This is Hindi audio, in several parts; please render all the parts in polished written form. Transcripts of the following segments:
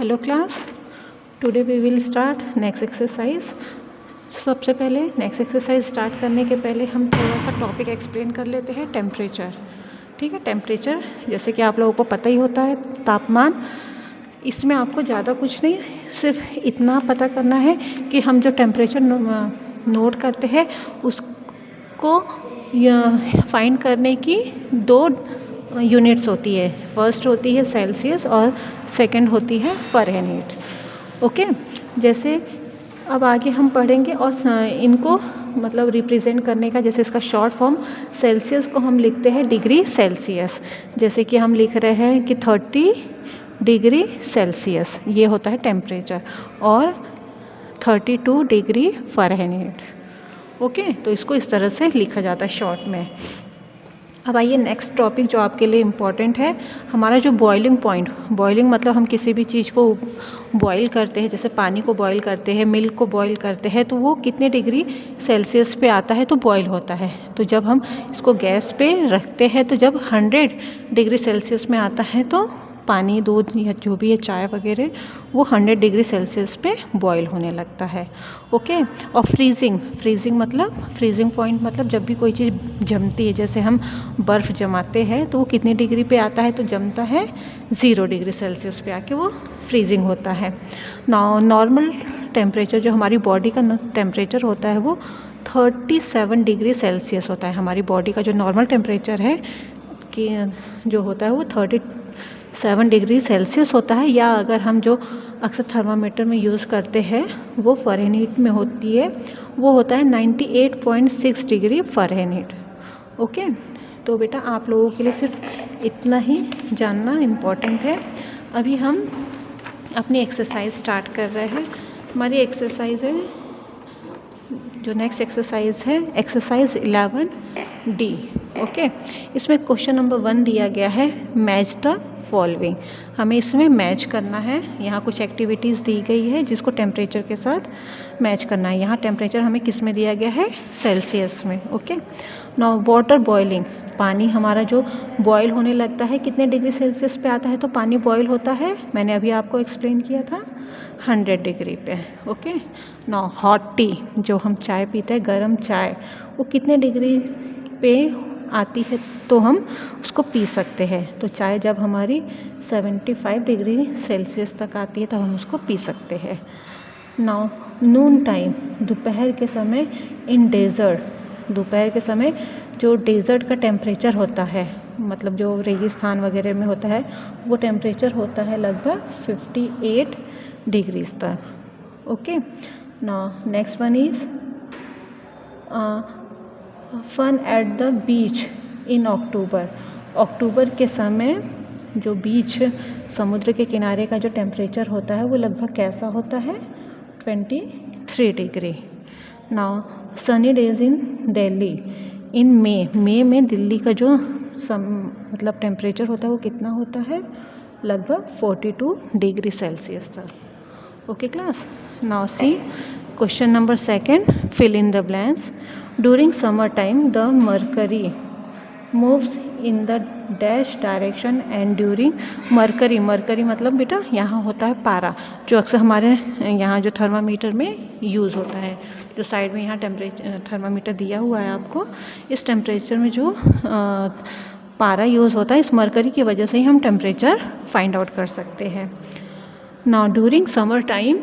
Hello class, today we will start next exercise. सबसे पहले नेक्स्ट एक्सरसाइज स्टार्ट करने के पहले हम थोड़ा सा टॉपिक एक्सप्लेन कर लेते हैं। टेम्परेचर, ठीक है। टेम्परेचर जैसे कि आप लोगों को पता ही होता है, तापमान। इसमें आपको ज़्यादा कुछ नहीं, सिर्फ इतना पता करना है कि हम जो टेम्परेचर नोट करते हैं उसको फाइंड करने की दो यूनिट्स होती है। फर्स्ट होती है सेल्सियस और सेकंड होती है फ़ारेनहाइट। ओके, जैसे अब आगे हम पढ़ेंगे और इनको मतलब रिप्रेजेंट करने का, जैसे इसका शॉर्ट फॉर्म सेल्सियस को हम लिखते हैं डिग्री सेल्सियस। जैसे कि हम लिख रहे हैं कि 30 डिग्री सेल्सियस, ये होता है टेम्परेचर, और 32 डिग्री फ़ारेनहाइट। ओके, तो इसको इस तरह से लिखा जाता है शॉर्ट में। अब आइए नेक्स्ट टॉपिक जो आपके लिए इम्पॉर्टेंट है, हमारा जो बॉइलिंग पॉइंट। बॉइलिंग मतलब हम किसी भी चीज़ को बॉईल करते हैं, जैसे पानी को बॉईल करते हैं, मिल्क को बॉईल करते हैं, तो वो कितने डिग्री सेल्सियस पे आता है तो बॉईल होता है। तो जब हम इसको गैस पे रखते हैं तो जब 100 डिग्री सेल्सियस में आता है तो पानी, दूध या जो भी है, चाय वगैरह, वो 100 डिग्री सेल्सियस पे बॉईल होने लगता है। ओके, और फ्रीजिंग मतलब, फ्रीजिंग पॉइंट मतलब जब भी कोई चीज़ जमती है, जैसे हम बर्फ़ जमाते हैं तो वो कितनी डिग्री पे आता है तो जमता है 0 डिग्री सेल्सियस पे आके वो फ्रीजिंग होता है। नॉर्मल टेम्परेचर जो हमारी बॉडी का टेम्परेचर होता है वो 37 डिग्री सेल्सियस होता है। हमारी बॉडी का जो नॉर्मल टेम्परेचर है कि जो होता है वो 37 डिग्री सेल्सियस होता है, या अगर हम जो अक्सर थर्मामीटर में यूज़ करते हैं वो फ़ारेनहाइट में होती है, वो होता है 98.6 डिग्री फ़ारेनहाइट। ओके, तो बेटा आप लोगों के लिए सिर्फ इतना ही जानना इम्पॉर्टेंट है। अभी हम अपनी एक्सरसाइज स्टार्ट कर रहे हैं। हमारी एक्सरसाइज है, जो नेक्स्ट एक्सरसाइज है एक्सरसाइज 11D। ओके, इसमें क्वेश्चन नंबर 1 दिया गया है, मैच द फॉलोइंग। हमें इसमें मैच करना है। यहाँ कुछ एक्टिविटीज़ दी गई है जिसको टेम्परेचर के साथ मैच करना है। यहाँ टेम्परेचर हमें किस में दिया गया है, सेल्सियस में। ओके, नाउ वाटर बॉइलिंग, पानी हमारा जो बॉयल होने लगता है कितने डिग्री सेल्सियस पे आता है तो पानी बॉयल होता है, मैंने अभी आपको एक्सप्लेन किया था, 100 डिग्री पे। ओके, नाउ हॉट टी, जो हम चाय पीते हैं, गर्म चाय, वो कितने डिग्री पे आती है तो हम उसको पी सकते हैं। तो चाय जब हमारी 75 डिग्री सेल्सियस तक आती है तब हम उसको पी सकते हैं। नाउ नून टाइम, दोपहर के समय, इन डेजर्ट, दोपहर के समय जो डेजर्ट का टेम्परेचर होता है, मतलब जो रेगिस्तान वगैरह में होता है, वो टेम्परेचर होता है लगभग 58 डिग्रीज तक। Okay, now next one is fun at the beach in October. अक्टूबर के समय जो बीच, समुद्र के किनारे का जो टेम्परेचर होता है वो लगभग कैसा होता है, 23 डिग्री। Now sunny days in Delhi in May में दिल्ली का जो मतलब टेम्परेचर होता है वो कितना होता है, लगभग 42 डिग्री सेल्सियस तक। Okay class, now see question number 2, fill in the blanks. During summer time the mercury moves in the dash direction and during mercury मतलब बेटा यहाँ होता है पारा, जो अक्सर हमारे यहाँ जो थर्मामीटर में यूज़ होता है। जो साइड में यहाँ टेम्परेचर थर्मामीटर दिया हुआ है आपको, इस टेम्परेचर में जो पारा यूज़ होता है, इस मरकरी की वजह से ही हम टेम्परेचर फाइंड आउट कर सकते हैं। Now during summer time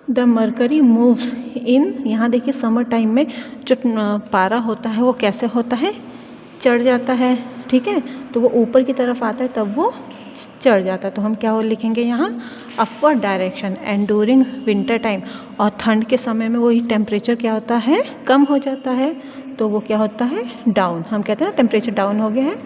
the mercury moves in, यहाँ देखिए समर टाइम में जो पारा होता है वो कैसे होता है, चढ़ जाता है, ठीक है। तो वो ऊपर की तरफ आता है तब वो चढ़ जाता है, तो हम क्या लिखेंगे यहाँ, upward direction. And during winter time, और ठंड के समय में वही टेम्परेचर क्या होता है, कम हो जाता है, तो वो क्या होता है, डाउन। हम कहते हैं टेम्परेचर डाउन हो गया है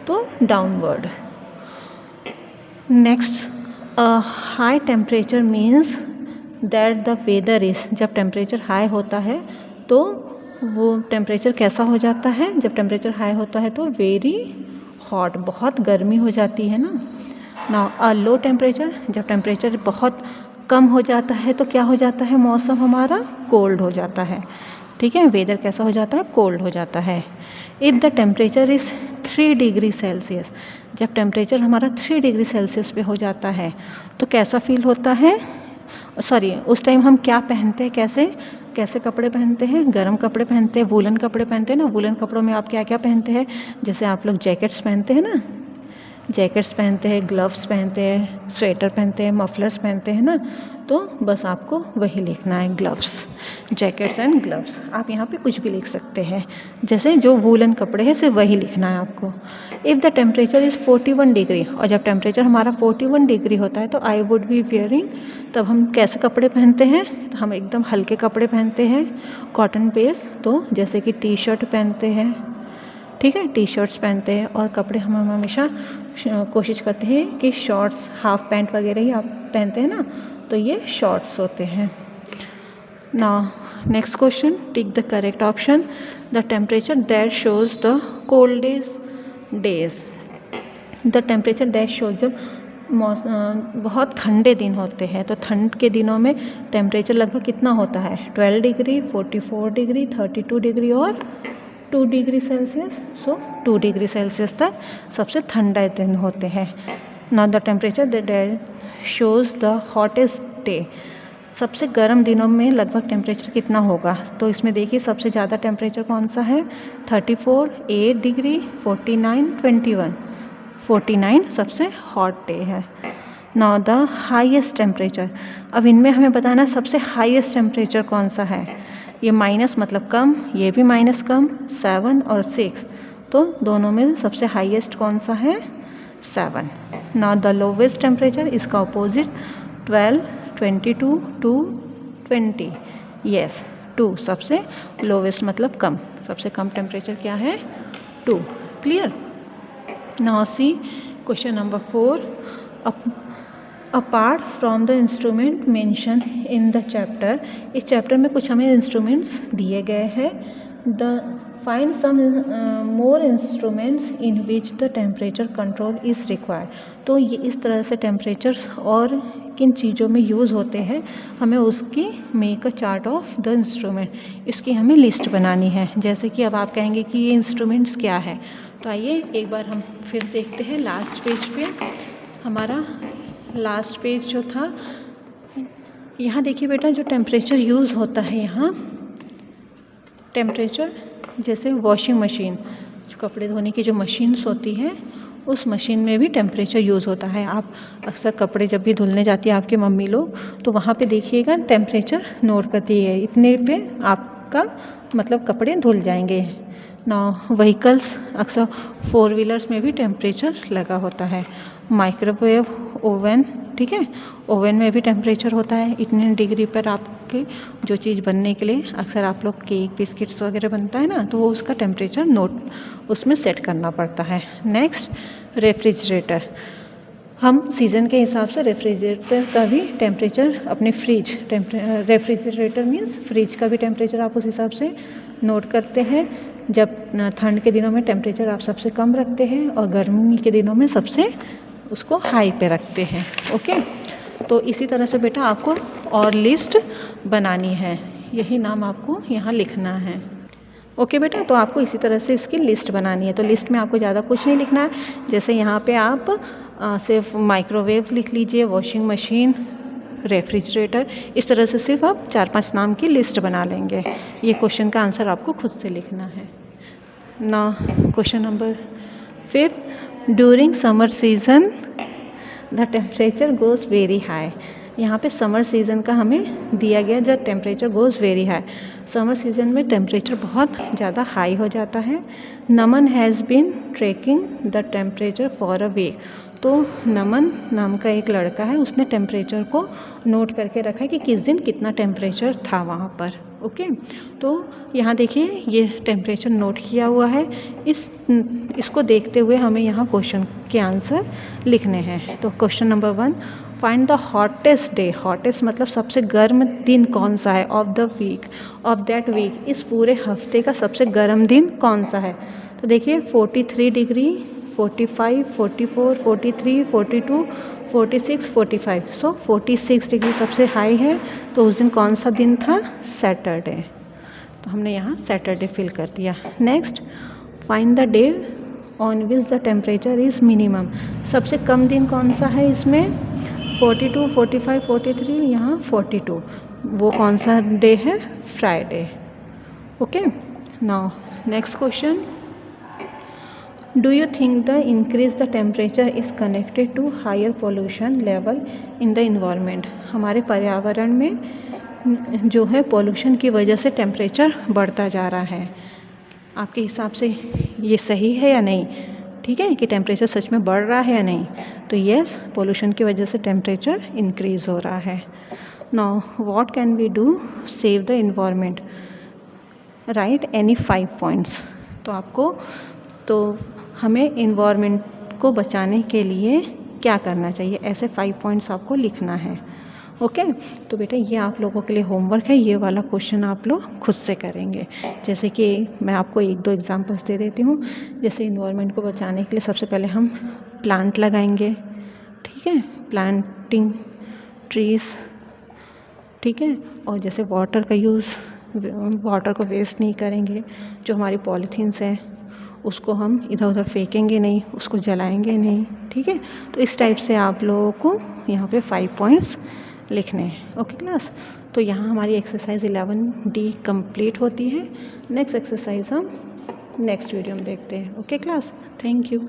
तो downward. Next, high temperature means that the weather is, जब टेम्परेचर हाई होता है तो वो टेम्परेचर कैसा हो जाता है, जब टेम्परेचर हाई होता है तो वेरी हॉट, बहुत गर्मी हो जाती है ना। नाउ अ लो टेम्परेचर, जब टेम्परेचर बहुत कम हो जाता है तो क्या हो जाता है, मौसम हमारा कोल्ड हो जाता है। ठीक है, वेदर कैसा हो जाता है, कोल्ड हो जाता है। If the temperature is 3 degree Celsius, जब टेम्परेचर हमारा 3 डिग्री सेल्सियस पे हो जाता है तो कैसा फील होता है, सॉरी उस टाइम हम क्या पहनते हैं, कैसे कैसे कपड़े पहनते हैं, गर्म कपड़े पहनते हैं, वूलन कपड़े पहनते हैं ना। वूलन कपड़ों में आप क्या क्या पहनते हैं, जैसे आप लोग जैकेट्स पहनते हैं ना, जैकेट्स पहनते हैं, ग्लव्स पहनते हैं, स्वेटर पहनते हैं, मफलर्स पहनते हैं ना, तो बस आपको वही लिखना है, ग्लव्स, जैकेट्स एंड ग्लव्स। आप यहाँ पे कुछ भी लिख सकते हैं, जैसे जो वूलन कपड़े हैं सिर्फ वही लिखना है आपको। If the temperature is 41 degree, और जब टेम्परेचर हमारा 41 डिग्री होता है तो आई वुड बी वियरिंग, तब हम कैसे कपड़े पहनते हैं, तो हम एकदम हल्के कपड़े पहनते हैं, कॉटन बेस, तो जैसे कि टी शर्ट पहनते हैं, ठीक है, टी शर्ट्स पहनते हैं। और कपड़े हम हमेशा कोशिश करते हैं कि शॉर्ट्स, हाफ पैंट वगैरह ही आप पहनते हैं ना, तो ये शॉर्ट्स होते हैं। Now next question, tick the correct option. The temperature that shows the coldest days, the temperature that shows, जब बहुत ठंडे दिन होते हैं तो ठंड के दिनों में टेम्परेचर लगभग कितना होता है, 12 डिग्री, 44 डिग्री, 32 डिग्री और 2 डिग्री सेल्सियस। सो 2 डिग्री सेल्सियस तक सबसे ठंडा दिन होते हैं। Now the temperature that shows the hottest day, सबसे गर्म दिनों में लगभग टेम्परेचर कितना होगा, तो इसमें देखिए सबसे ज़्यादा टेम्परेचर कौन सा है, 34, 8 डिग्री, 49, 21, 49 सबसे हॉट डे है। नाउ द हाईएस्ट टेम्परेचर, अब इनमें हमें बताना सबसे हाईएस्ट टेम्परेचर कौन सा है, ये माइनस मतलब कम, ये भी माइनस कम, 7 और 6, तो दोनों में सबसे हाईएस्ट कौन सा है, 7। नाउ द लोवेस्ट टेम्परेचर, इसका अपोजिट, 12, 22, 2, 20, यस 2 सबसे लोवेस्ट मतलब कम, सबसे कम टेम्परेचर क्या है, 2। Clear. Now see question number 4, apart from the instrument mention in the chapter, इस चैप्टर में कुछ हमें इंस्ट्रूमेंट्स दिए गए हैं। The find some more instruments in which the temperature control is required, तो ये इस तरह से टेम्परेचर और किन चीज़ों में यूज़ होते हैं, हमें उसकी make a chart of the instrument, इसकी हमें लिस्ट बनानी है। जैसे कि अब आप कहेंगे कि ये इंस्ट्रूमेंट्स क्या है, तो आइए एक बार हम फिर देखते हैं लास्ट पेज पे। हमारा लास्ट पेज जो था, यहाँ देखिए बेटा, जो टेम्परेचर यूज़ होता है यहाँ, टेम्परेचर जैसे वॉशिंग मशीन, जो कपड़े धोने की जो मशीन्स होती हैं, उस मशीन में भी टेम्परेचर यूज़ होता है। आप अक्सर कपड़े जब भी धुलने जाती है आपके मम्मी लोग, तो वहाँ पे देखिएगा टेम्परेचर नोट करती है, इतने पे आपका मतलब कपड़े धुल जाएंगे। नाउ व्हीकल्स, अक्सर 4 व्हीलर्स में भी टेम्परेचर लगा होता है। माइक्रोवेव ओवन, ठीक है, ओवन में भी टेम्परेचर होता है, इतने डिग्री पर आपकी जो चीज़ बनने के लिए, अक्सर आप लोग केक, बिस्किट्स वगैरह बनता है ना, तो वो उसका टेम्परेचर नोट उसमें सेट करना पड़ता है। नेक्स्ट, रेफ्रिजरेटर, हम सीज़न के हिसाब से रेफ्रिजरेटर का भी टेम्परेचर, अपने फ्रिज, रेफ्रिजरेटर मीन्स फ्रिज का भी टेम्परेचर आप उस हिसाब से नोट करते हैं। जब ठंड के दिनों में टेम्परेचर आप सबसे कम रखते हैं और गर्मी के दिनों में सबसे उसको हाई पे रखते हैं। ओके, तो इसी तरह से बेटा आपको और लिस्ट बनानी है, यही नाम आपको यहाँ लिखना है। ओके बेटा, तो आपको इसी तरह से इसकी लिस्ट बनानी है। तो लिस्ट में आपको ज़्यादा कुछ नहीं लिखना है, जैसे यहाँ पे आप सिर्फ माइक्रोवेव लिख लीजिए, वॉशिंग मशीन, रेफ्रिजरेटर, इस तरह से सिर्फ आप 4-5 नाम की लिस्ट बना लेंगे। ये क्वेश्चन का आंसर आपको खुद से लिखना है ना। Question number 5, during summer season the temperature goes very high, यहाँ पे समर सीज़न का हमें दिया गया, जब temperature goes very high, summer season में टेम्परेचर बहुत ज़्यादा हाई हो जाता है। Naman has been tracking the temperature for a week, तो नमन नाम का एक लड़का है, उसने टेम्परेचर को नोट करके रखा है कि किस दिन कितना टेम्परेचर था वहाँ पर। ओके, तो यहाँ देखिए ये टेम्परेचर नोट किया हुआ है, इसको देखते हुए हमें यहाँ क्वेश्चन के आंसर लिखने हैं। तो question number 1, find the hottest day, hottest मतलब सबसे गर्म दिन कौन सा है, of the week, of that week, इस पूरे हफ्ते का सबसे गर्म दिन कौन सा है। तो देखिए 43 डिग्री, 45, 44, 43, 42, 46, 45, सो 46 डिग्री सबसे हाई है। तो उस दिन कौन सा दिन था, सैटरडे। तो हमने यहाँ सैटरडे फिल कर दिया। Next, find the day on which the temperature is minimum. सबसे कम दिन कौन सा है इसमें? 42, 45, 43, यहाँ 42। वो कौन सा डे है? Friday. Okay, now next question, do you think the increase the temperature is connected to higher pollution level in the environment. हमारे पर्यावरण में जो है पोल्यूशन की वजह से टेम्परेचर बढ़ता जा रहा है। आपके हिसाब से ये सही है या नहीं? ठीक है, कि टेम्परेचर सच में बढ़ रहा है या नहीं? तो यस, पोल्यूशन की वजह से टेम्परेचर इंक्रीज़ हो रहा है। Now what can we do save the environment? Write any 5 points. तो हमें इन्वायरमेंट को बचाने के लिए क्या करना चाहिए, ऐसे 5 पॉइंट्स आपको लिखना है। ओके, तो बेटा ये आप लोगों के लिए होमवर्क है। ये वाला क्वेश्चन आप लोग खुद से करेंगे। जैसे कि मैं आपको 1-2 एग्जांपल्स दे देती हूँ। जैसे इन्वायरमेंट को बचाने के लिए सबसे पहले हम प्लांट लगाएंगे, ठीक है, प्लांटिंग ट्रीज़, ठीक है। और जैसे वाटर का यूज़, वाटर को वेस्ट नहीं करेंगे। जो हमारी पॉलीथीन्स हैं उसको हम इधर उधर फेंकेंगे नहीं, उसको जलाएंगे नहीं, ठीक है। तो इस टाइप से आप लोगों को यहाँ पे 5 पॉइंट्स लिखने हैं। ओके क्लास, तो यहाँ हमारी एक्सरसाइज 11D कंप्लीट होती है। नेक्स्ट एक्सरसाइज हम नेक्स्ट वीडियो में देखते हैं। Okay class, thank you.